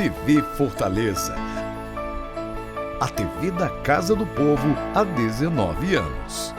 TV Fortaleza. A TV da Casa do Povo há 19 anos.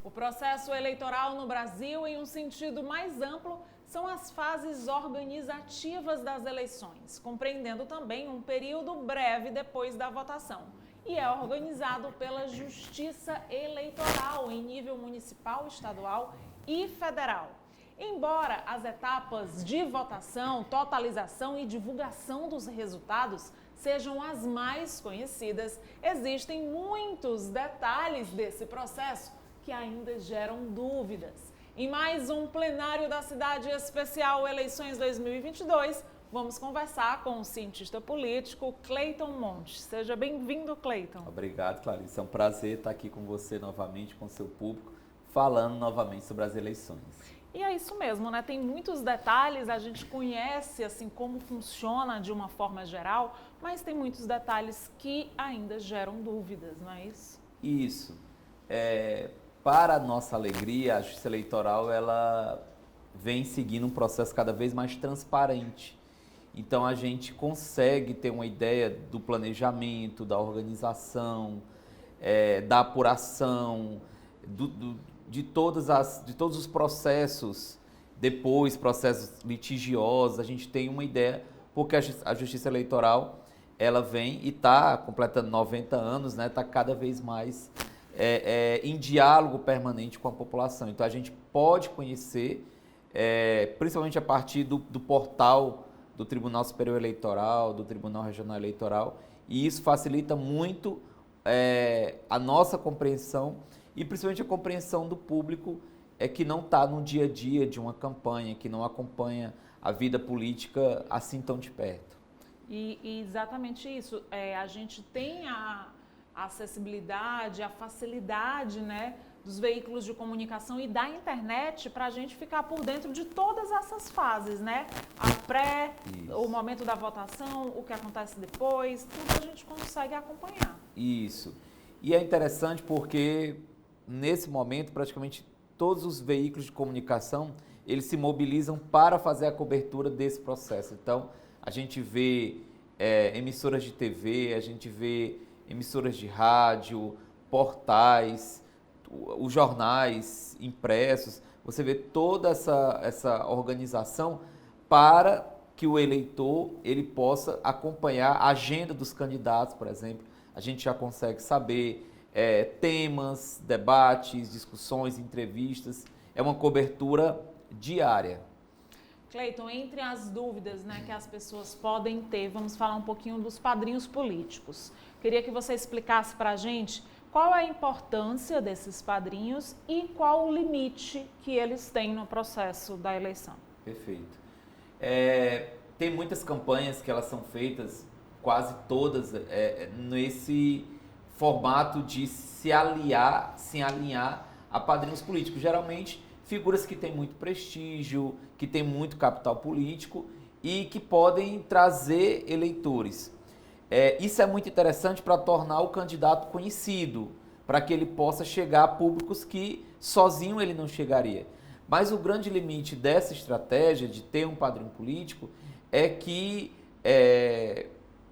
O processo eleitoral no Brasil, em um sentido mais amplo, são as fases organizativas das eleições, compreendendo também um período breve depois da votação. E é organizado pela Justiça Eleitoral em nível municipal, estadual e federal. Embora as etapas de votação, totalização e divulgação dos resultados sejam as mais conhecidas, existem muitos detalhes desse processo que ainda geram dúvidas. Em mais um plenário da Cidade Especial Eleições 2022, vamos conversar com o cientista político Cleiton Montes. Seja bem-vindo, Cleiton. Obrigado, Clarice. É um prazer estar aqui com você novamente, com o seu público, falando novamente sobre as eleições. E é isso mesmo, né? Tem muitos detalhes, a gente conhece assim como funciona de uma forma geral, mas tem muitos detalhes que ainda geram dúvidas, não é isso? Isso. Para a nossa alegria, a Justiça Eleitoral ela vem seguindo um processo cada vez mais transparente. Então, a gente consegue ter uma ideia do planejamento, da organização, da apuração, de todos os processos, depois processos litigiosos, a gente tem uma ideia, porque a Justiça Eleitoral ela vem e está completando 90 anos, né? Está cada vez mais em diálogo permanente com a população. Então, a gente pode conhecer, principalmente a partir do portal do Tribunal Superior Eleitoral, do Tribunal Regional Eleitoral, e isso facilita muito a nossa compreensão e principalmente a compreensão do público que não está no dia a dia de uma campanha, que não acompanha a vida política assim tão de perto. E exatamente isso. A gente tem a acessibilidade, a facilidade, né, dos veículos de comunicação e da internet para a gente ficar por dentro de todas essas fases, né? A pré, isso, o momento da votação, o que acontece depois, tudo a gente consegue acompanhar. Isso. E é interessante porque nesse momento praticamente todos os veículos de comunicação eles se mobilizam para fazer a cobertura desse processo. Então a gente vê emissoras de TV, a gente vê emissoras de rádio, portais, os jornais impressos, você vê toda essa organização para que o eleitor ele possa acompanhar a agenda dos candidatos, por exemplo. A gente já consegue saber temas, debates, discussões, entrevistas. É uma cobertura diária. Cleiton, entre as dúvidas, né, que as pessoas podem ter, vamos falar um pouquinho dos padrinhos políticos. Queria que você explicasse para a gente qual é a importância desses padrinhos e qual o limite que eles têm no processo da eleição. Perfeito. Tem muitas campanhas que elas são feitas, quase todas, nesse formato de se alinhar a padrinhos políticos. Geralmente, figuras que têm muito prestígio, que têm muito capital político e que podem trazer eleitores. Isso é muito interessante para tornar o candidato conhecido, para que ele possa chegar a públicos que sozinho ele não chegaria. Mas o grande limite dessa estratégia de ter um padrinho político é que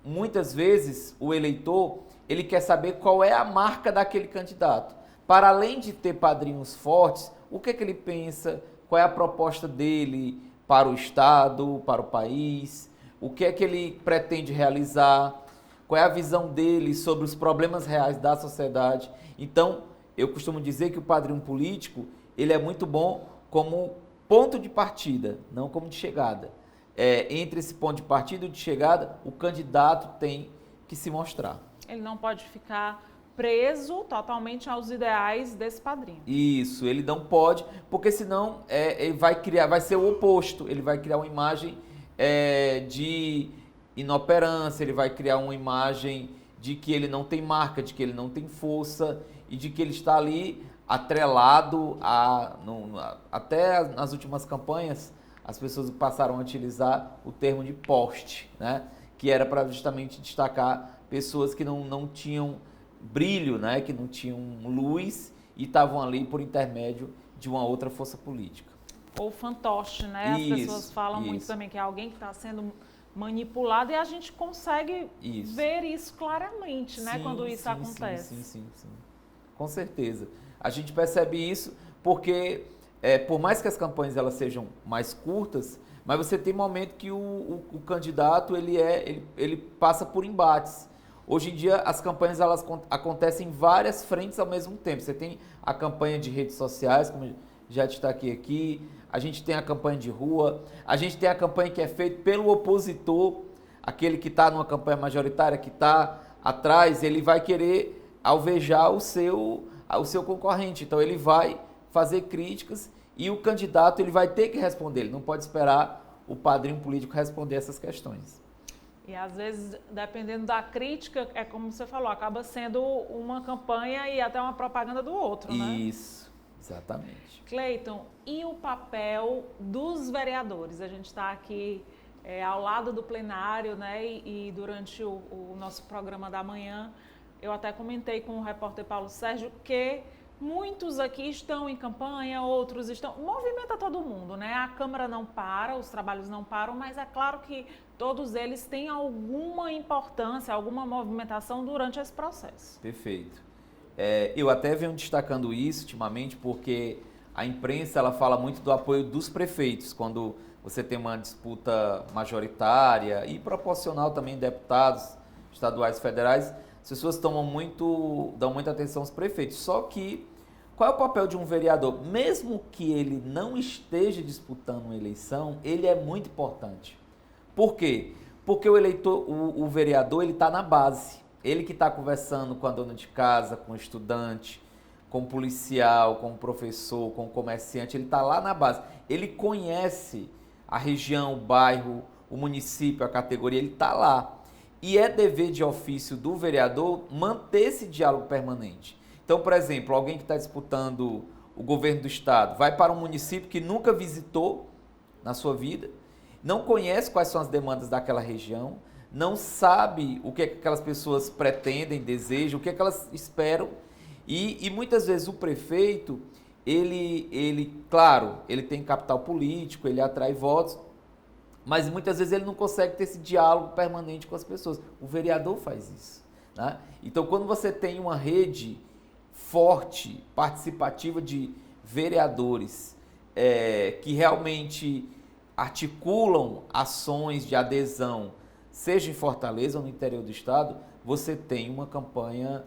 muitas vezes o eleitor ele quer saber qual é a marca daquele candidato. Para além de ter padrinhos fortes, o que ele pensa, qual é a proposta dele para o Estado, para o país, o que ele pretende realizar, qual é a visão dele sobre os problemas reais da sociedade. Então, eu costumo dizer que o padrinho político ele é muito bom como ponto de partida, não como de chegada. Entre esse ponto de partida e de chegada, o candidato tem que se mostrar. Ele não pode ficar preso totalmente aos ideais desse padrinho. Isso, ele não pode, porque senão ele vai ser o oposto, ele vai criar uma imagem de inoperância, ele vai criar uma imagem de que ele não tem marca, de que ele não tem força e de que ele está ali atrelado até nas últimas campanhas as pessoas passaram a utilizar o termo de poste, né? Que era para justamente destacar pessoas que não tinham brilho, né? Que não tinham luz e estavam ali por intermédio de uma outra força política. Ou fantoche, né? As pessoas falam muito também que é alguém que está sendo manipulado e a gente consegue ver isso claramente, né? Quando isso acontece. Sim. Com certeza. A gente percebe isso porque, por mais que as campanhas elas sejam mais curtas, mas você tem momento que o candidato ele passa por embates. Hoje em dia as campanhas elas acontecem em várias frentes ao mesmo tempo. Você tem a campanha de redes sociais, como já destaquei aqui, a gente tem a campanha de rua, a gente tem a campanha que é feita pelo opositor, aquele que está numa campanha majoritária, que está atrás, ele vai querer alvejar o seu concorrente. Então ele vai fazer críticas e o candidato ele vai ter que responder, ele não pode esperar o padrinho político responder essas questões. E às vezes, dependendo da crítica, é como você falou, acaba sendo uma campanha e até uma propaganda do outro, né? Isso, exatamente. Cleiton, e o papel dos vereadores? A gente está aqui ao lado do plenário, né? E durante o nosso programa da manhã, eu até comentei com o repórter Paulo Sérgio que muitos aqui estão em campanha, outros estão... Movimenta todo mundo, né? A Câmara não para, os trabalhos não param, mas é claro que todos eles têm alguma importância, alguma movimentação durante esse processo. Perfeito. Eu até venho destacando isso ultimamente porque a imprensa ela fala muito do apoio dos prefeitos, quando você tem uma disputa majoritária e proporcional também, deputados estaduais e federais, as pessoas dão muita atenção aos prefeitos. Só que, qual é o papel de um vereador? Mesmo que ele não esteja disputando uma eleição, ele é muito importante. Por quê? Porque o vereador, ele está na base. Ele que está conversando com a dona de casa, com o estudante, com o policial, com o professor, com o comerciante, ele está lá na base. Ele conhece a região, o bairro, o município, a categoria, ele está lá. E é dever de ofício do vereador manter esse diálogo permanente. Então, por exemplo, alguém que está disputando o governo do estado vai para um município que nunca visitou na sua vida, não conhece quais são as demandas daquela região, não sabe o que é que aquelas pessoas pretendem, desejam, o que é que elas esperam. E muitas vezes o prefeito, claro, ele tem capital político, ele atrai votos, mas muitas vezes ele não consegue ter esse diálogo permanente com as pessoas. O vereador faz isso, né? Então, quando você tem uma rede forte, participativa de vereadores que realmente articulam ações de adesão, seja em Fortaleza ou no interior do estado, você tem uma campanha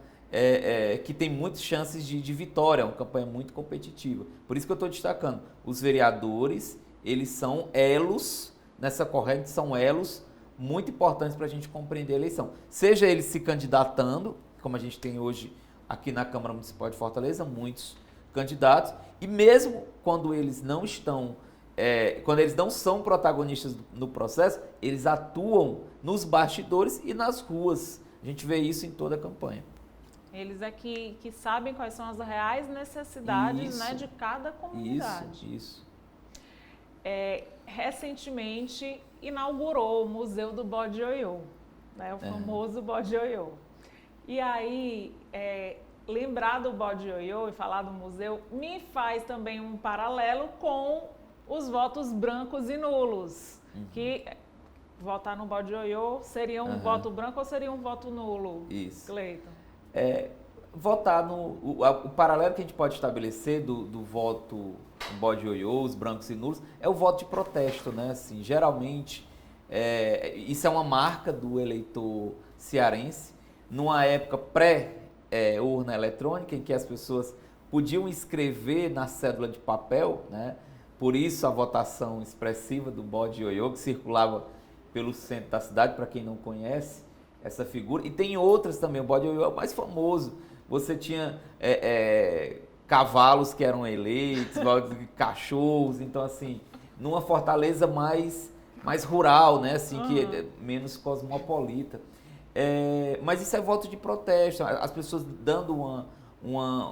que tem muitas chances de vitória, uma campanha muito competitiva. Por isso que eu estou destacando, os vereadores, eles são elos nessa corrente, são elos muito importantes para a gente compreender a eleição. Seja eles se candidatando, como a gente tem hoje aqui na Câmara Municipal de Fortaleza, muitos candidatos, e mesmo quando eles não estão, quando eles não são protagonistas no processo, eles atuam nos bastidores e nas ruas. A gente vê isso em toda a campanha. Eles é que sabem quais são as reais necessidades, né, de cada comunidade. Isso. Recentemente inaugurou o Museu do Bode Ioiô, né, o famoso Bode Ioiô. E aí, lembrar do Bode Ioiô e falar do museu me faz também um paralelo com os votos brancos e nulos, que votar no Bode Ioiô seria um voto branco ou seria um voto nulo? Isso. Cleiton. Votar o paralelo que a gente pode estabelecer do voto no Bode Ioiô, os brancos e nulos, é o voto de protesto, né? Assim, geralmente, isso é uma marca do eleitor cearense, numa época pré-urna eletrônica, em que as pessoas podiam escrever na cédula de papel, né? Por isso a votação expressiva do Bode Ioiô, que circulava pelo centro da cidade, para quem não conhece essa figura. E tem outras também, o Bode Ioiô é o mais famoso. Você tinha cavalos que eram eleitos, cachorros, então assim, numa Fortaleza mais rural, né? Assim, que é menos cosmopolita. Mas isso é voto de protesto, as pessoas dando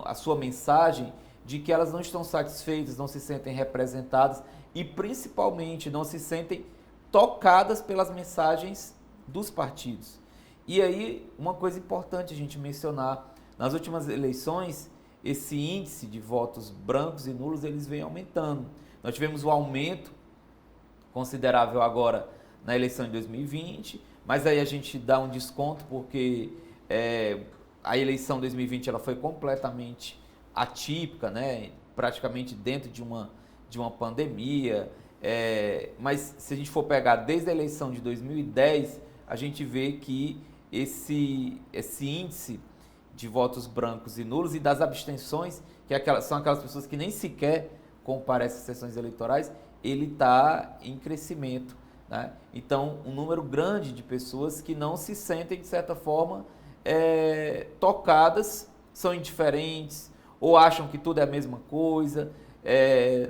a sua mensagem de que elas não estão satisfeitas, não se sentem representadas e principalmente não se sentem tocadas pelas mensagens dos partidos. E aí, uma coisa importante a gente mencionar, nas últimas eleições, esse índice de votos brancos e nulos, eles vem aumentando. Nós tivemos um aumento considerável agora na eleição de 2020, mas aí a gente dá um desconto porque a eleição de 2020 ela foi completamente atípica, né? Praticamente dentro de uma pandemia. Mas se a gente for pegar desde a eleição de 2010, a gente vê que esse índice de votos brancos e nulos e das abstenções, que são aquelas pessoas que nem sequer comparecem às sessões eleitorais, ele está em crescimento, né? Então, um número grande de pessoas que não se sentem, de certa forma, tocadas, são indiferentes, ou acham que tudo é a mesma coisa,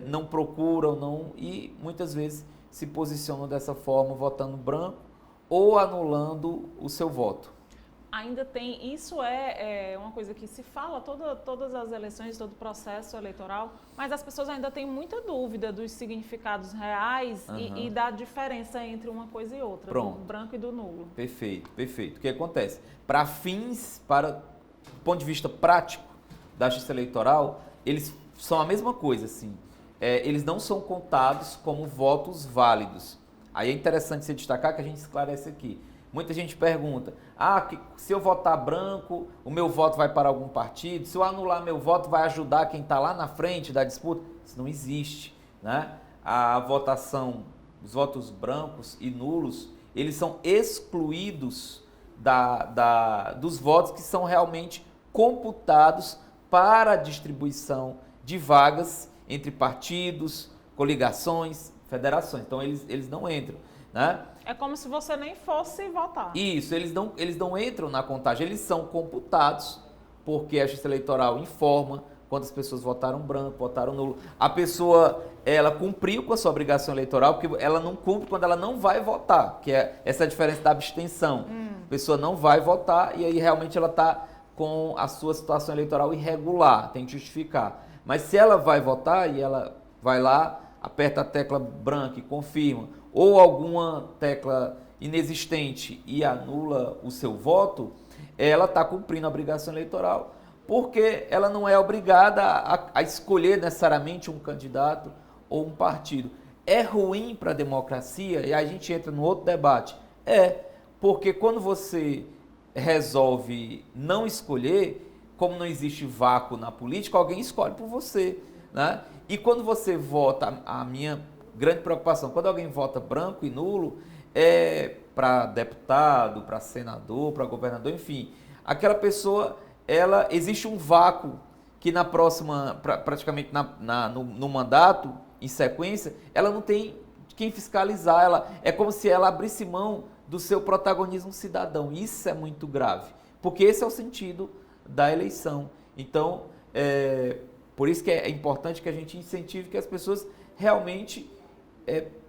não procuram, e muitas vezes se posicionam dessa forma, votando branco ou anulando o seu voto. Ainda tem, isso é uma coisa que se fala todas as eleições, todo o processo eleitoral, mas as pessoas ainda têm muita dúvida dos significados reais e da diferença entre uma coisa e outra, do branco e do nulo. Perfeito, perfeito. O que acontece? Para do ponto de vista prático da justiça eleitoral, eles são a mesma coisa, assim. Eles não são contados como votos válidos. Aí é interessante se destacar que a gente esclarece aqui. Muita gente pergunta, se eu votar branco, o meu voto vai para algum partido? Se eu anular meu voto, vai ajudar quem está lá na frente da disputa? Isso não existe, né? A votação, os votos brancos e nulos, eles são excluídos dos votos que são realmente computados para a distribuição de vagas entre partidos, coligações, federações. Então, eles não entram, né? É como se você nem fosse votar. Isso, eles não entram na contagem, eles são computados, porque a Justiça Eleitoral informa quantas pessoas votaram branco, votaram nulo. A pessoa, ela cumpriu com a sua obrigação eleitoral, porque ela não cumpre quando ela não vai votar, que é essa diferença da abstenção. A pessoa não vai votar e aí realmente ela está com a sua situação eleitoral irregular, tem que justificar. Mas se ela vai votar e ela vai lá, aperta a tecla branca e confirma, ou alguma tecla inexistente e anula o seu voto, ela está cumprindo a obrigação eleitoral, porque ela não é obrigada a escolher necessariamente um candidato ou um partido. É ruim para a democracia, e a gente entra no outro debate, porque quando você resolve não escolher, como não existe vácuo na política, alguém escolhe por você, né? E quando você vota, a minha grande preocupação, quando alguém vota branco e nulo, para deputado, para senador, para governador, enfim, aquela pessoa, existe um vácuo que na próxima, praticamente no mandato, em sequência, ela não tem quem fiscalizar, é como se ela abrisse mão do seu protagonismo cidadão. Isso é muito grave, porque esse é o sentido da eleição. Então, por isso que é importante que a gente incentive que as pessoas realmente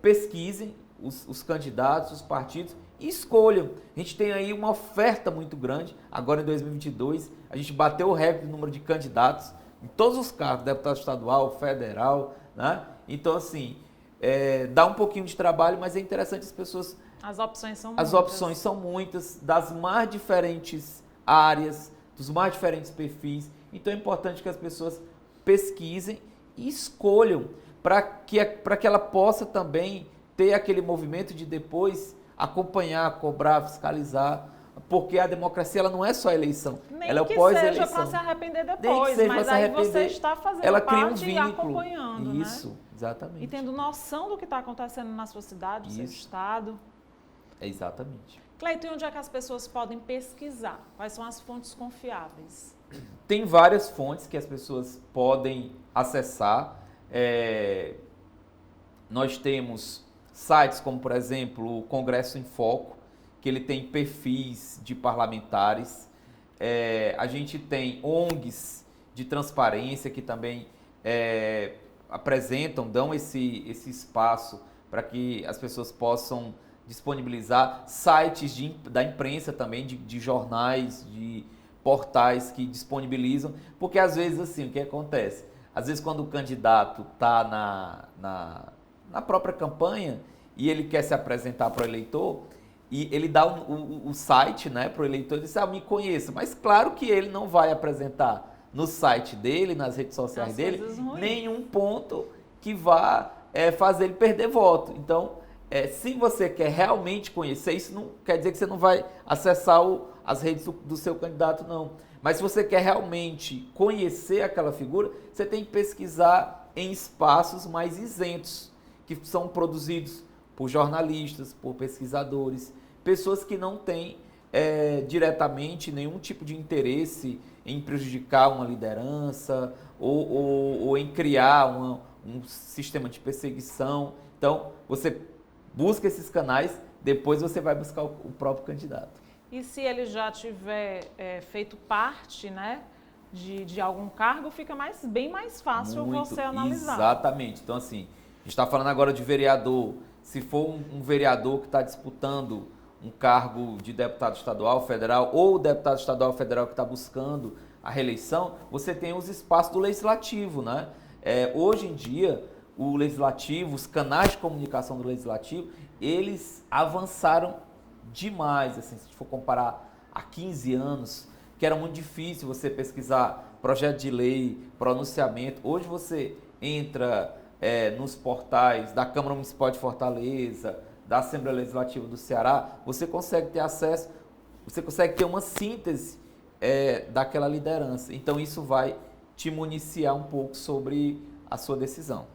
pesquisem os candidatos, os partidos e escolham. A gente tem aí uma oferta muito grande. Agora em 2022, a gente bateu o recorde do número de candidatos em todos os cargos, deputado estadual, federal, né? Então, assim, dá um pouquinho de trabalho, mas é interessante as pessoas... As opções são muitas. As opções são muitas, das mais diferentes áreas, dos mais diferentes perfis. Então é importante que as pessoas pesquisem e escolham para que ela possa também ter aquele movimento de depois acompanhar, cobrar, fiscalizar, porque a democracia ela não é só a eleição, nem ela é o que pós-eleição. seja para se arrepender depois, mas aí você está fazendo ela parte cria um vínculo, e acompanhando, isso, né? Exatamente. E tendo noção do que está acontecendo na sua cidade, no seu estado. Exatamente. Cleiton, e onde é que as pessoas podem pesquisar? Quais são as fontes confiáveis? Tem várias fontes que as pessoas podem acessar. Nós temos sites como, por exemplo, o Congresso em Foco, que ele tem perfis de parlamentares. A gente tem ONGs de transparência que também apresentam, dão esse espaço para que as pessoas possam disponibilizar, sites da imprensa também, de jornais, de portais que disponibilizam, porque às vezes assim, o que acontece? Às vezes quando o candidato está na própria campanha e ele quer se apresentar para o eleitor, e ele dá o site, né, para o eleitor e diz, me conheça. Mas claro que ele não vai apresentar no site dele, nas redes sociais dele, nenhum ponto que vá fazer ele perder voto. Então, se você quer realmente conhecer, isso não quer dizer que você não vai acessar as redes do seu candidato, não. Mas se você quer realmente conhecer aquela figura, você tem que pesquisar em espaços mais isentos, que são produzidos por jornalistas, por pesquisadores, pessoas que não têm diretamente nenhum tipo de interesse em prejudicar uma liderança ou em criar um sistema de perseguição. Então, você busca esses canais, depois você vai buscar o próprio candidato. E se ele já tiver feito parte, né, de algum cargo, fica bem mais fácil você analisar. Exatamente. Então, assim, a gente está falando agora de vereador. Se for um vereador que está disputando um cargo de deputado estadual, federal, ou deputado estadual, federal que está buscando a reeleição, você tem os espaços do legislativo, né? Hoje em dia, o legislativo, os canais de comunicação do legislativo, eles avançaram demais, assim, se a gente for comparar há 15 anos, que era muito difícil você pesquisar projeto de lei, pronunciamento. Hoje você entra nos portais da Câmara Municipal de Fortaleza, da Assembleia Legislativa do Ceará, você consegue ter acesso, você consegue ter uma síntese daquela liderança. Então isso vai te municiar um pouco sobre a sua decisão.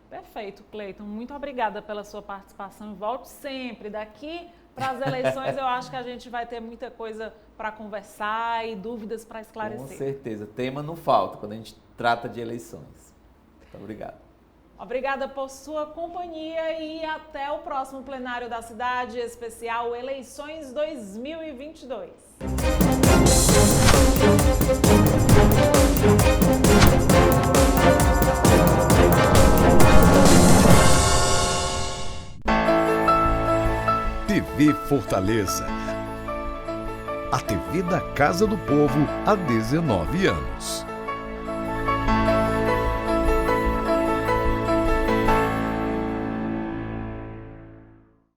Perfeito, Cleiton. Muito obrigada pela sua participação. Volte sempre. Daqui para as eleições, eu acho que a gente vai ter muita coisa para conversar e dúvidas para esclarecer. Com certeza. Tema não falta quando a gente trata de eleições. Muito obrigado. Obrigada por sua companhia e até o próximo plenário da cidade especial Eleições 2022. TV Fortaleza. A TV da Casa do Povo há 19 anos.